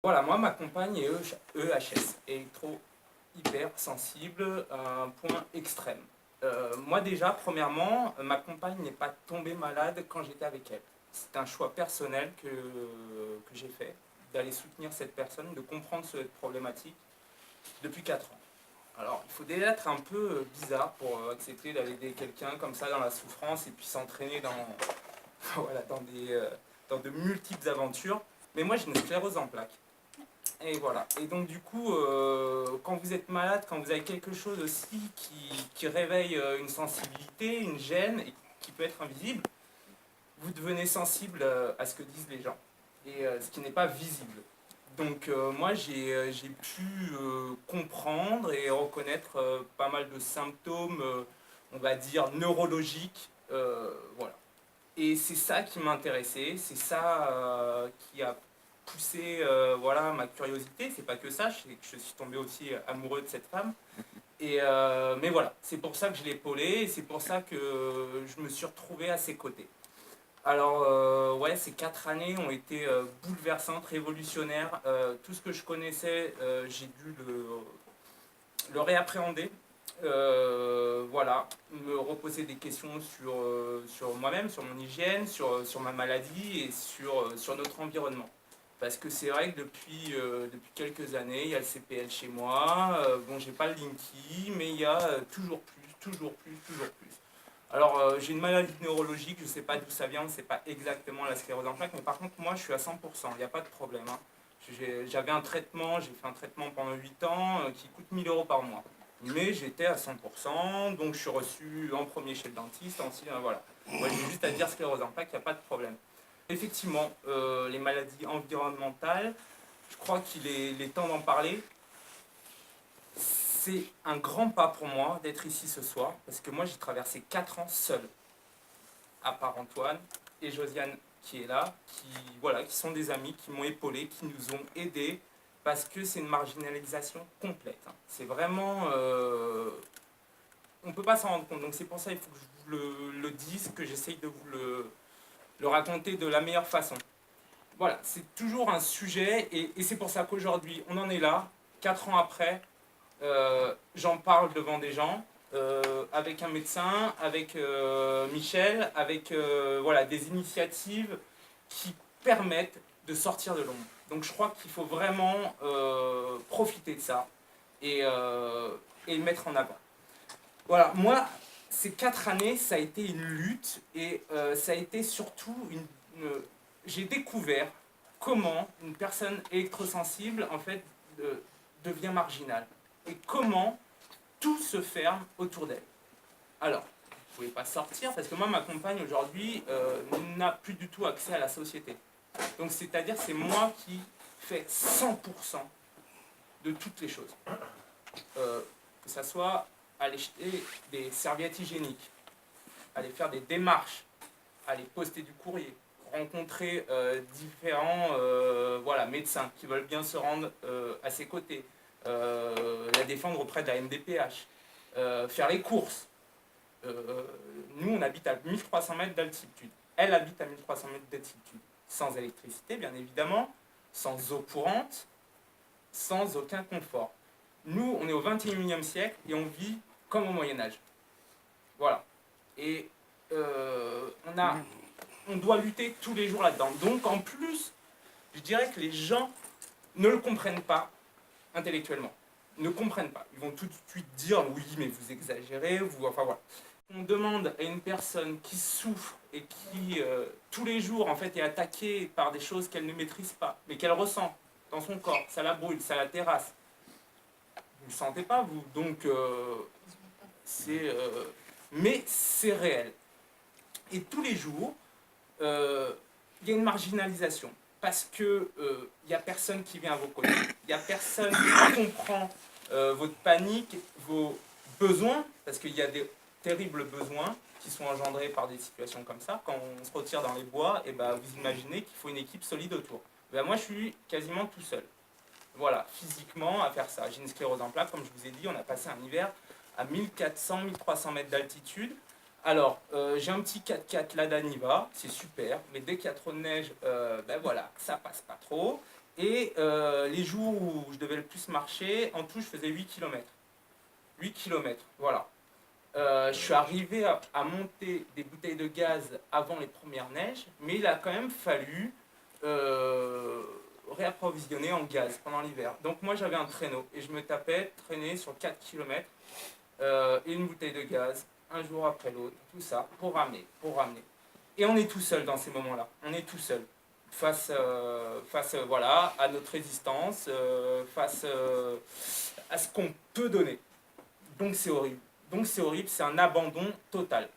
Voilà, moi, ma compagne est EHS, électro-hypersensible à un point extrême. Moi déjà, premièrement, ma compagne n'est pas tombée malade quand j'étais avec elle. C'est un choix personnel que j'ai fait, d'aller soutenir cette personne, de comprendre cette problématique depuis 4 ans. Alors, il faut déjà être un peu bizarre pour accepter d'aller aider quelqu'un comme ça dans la souffrance et puis s'entraîner voilà, dans de multiples aventures. Mais moi, j'ai une sclérose en plaques. Et voilà. Et donc du coup, quand vous êtes malade, quand vous avez quelque chose aussi qui réveille une sensibilité, une gêne, et qui peut être invisible, vous devenez sensible à ce que disent les gens, et ce qui n'est pas visible. Donc moi, j'ai pu comprendre et reconnaître pas mal de symptômes, on va dire, neurologiques. Voilà. Et c'est ça qui m'intéressait, c'est ça qui a poussé voilà, ma curiosité. C'est pas que ça, je suis tombé aussi amoureux de cette femme. Mais voilà, c'est pour ça que je l'ai épaulée et c'est pour ça que je me suis retrouvé à ses côtés. Alors, ouais, ces 4 années ont été bouleversantes, révolutionnaires. Tout ce que je connaissais, j'ai dû le réappréhender. Voilà, me reposer des questions sur moi-même, sur mon hygiène, sur ma maladie et sur notre environnement. Parce que c'est vrai que depuis quelques années, il y a le CPL chez moi. Bon, j'ai pas le Linky, mais il y a toujours plus, toujours plus, toujours plus. Alors, j'ai une maladie neurologique, je ne sais pas d'où ça vient, c'est pas exactement la sclérose en plaques, mais par contre, moi, je suis à 100%, il n'y a pas de problème. Hein. J'avais un traitement, j'ai fait un traitement pendant 8 ans qui coûte 1000 euros par mois. Mais j'étais à 100%, donc je suis reçu en premier chez le dentiste, ensuite, voilà. Moi, j'ai juste à dire sclérose en plaques, il n'y a pas de problème. Effectivement, les maladies environnementales, je crois qu'il est temps d'en parler. C'est un grand pas pour moi d'être ici ce soir, parce que moi j'ai traversé 4 ans seul, à part Antoine et Josiane qui est là, voilà, qui sont des amis, qui m'ont épaulé, qui nous ont aidés, parce que c'est une marginalisation complète. Hein. C'est vraiment... on ne peut pas s'en rendre compte, donc c'est pour ça qu'il faut que je vous le dise, que j'essaye de vous le raconter de la meilleure façon. Voilà, c'est toujours un sujet, et c'est pour ça qu'aujourd'hui, on en est là, 4 ans après, j'en parle devant des gens, avec un médecin, avec Michel, avec voilà, des initiatives qui permettent de sortir de l'ombre. Donc je crois qu'il faut vraiment profiter de ça et le mettre en avant. Voilà, moi, ces 4 années, ça a été une lutte et ça a été surtout j'ai découvert comment une personne électrosensible, en fait, devient marginale. Et comment tout se ferme autour d'elle. Alors, vous ne pouvez pas sortir, parce que moi, ma compagne, aujourd'hui, n'a plus du tout accès à la société. Donc, c'est-à-dire, c'est moi qui fais 100% de toutes les choses. Que ça soit aller jeter des serviettes hygiéniques, aller faire des démarches, aller poster du courrier, rencontrer différents voilà, médecins qui veulent bien se rendre à ses côtés, la défendre auprès de la MDPH, faire les courses. Nous, on habite à 1300 mètres d'altitude. Elle habite à 1300 mètres d'altitude. Sans électricité, bien évidemment, sans eau courante, sans aucun confort. Nous, on est au 21e siècle et on vit comme au Moyen-Âge. Voilà. Et on doit lutter tous les jours là-dedans. Donc, en plus, je dirais que les gens ne le comprennent pas intellectuellement. Ne comprennent pas. Ils vont tout de suite dire oui, mais vous exagérez, enfin voilà. On demande à une personne qui souffre et qui tous les jours en fait est attaquée par des choses qu'elle ne maîtrise pas, mais qu'elle ressent dans son corps, ça la brûle, ça la terrasse. Vous ne le sentez pas vous, donc mais c'est réel. Et tous les jours, il y a une marginalisation parce que il n'y a personne qui vient à vos côtés, il n'y a personne qui comprend votre panique, vos besoins, parce qu'il y a des terribles besoins qui sont engendrés par des situations comme ça. Quand on se retire dans les bois, et ben, vous imaginez qu'il faut une équipe solide autour. Ben, moi, je suis quasiment tout seul. Voilà, physiquement, à faire ça. J'ai une sclérose en plaques, comme je vous ai dit, on a passé un hiver à 1400-1300 mètres d'altitude. Alors, j'ai un petit 4x4 Lada Niva, c'est super, mais dès qu'il y a trop de neige, ben voilà, ça passe pas trop. Et les jours où je devais le plus marcher, en tout, je faisais 8 km. 8 km, voilà. Je suis arrivé à monter des bouteilles de gaz avant les premières neiges, mais il a quand même fallu réapprovisionner en gaz pendant l'hiver. Donc moi j'avais un traîneau et je me tapais traîner sur 4 km et une bouteille de gaz, un jour après l'autre, tout ça, pour ramener, pour ramener. Et on est tout seul dans ces moments-là, on est tout seul. Face voilà, à notre résistance, face à ce qu'on peut donner. Donc c'est horrible. Donc c'est horrible, c'est un abandon total.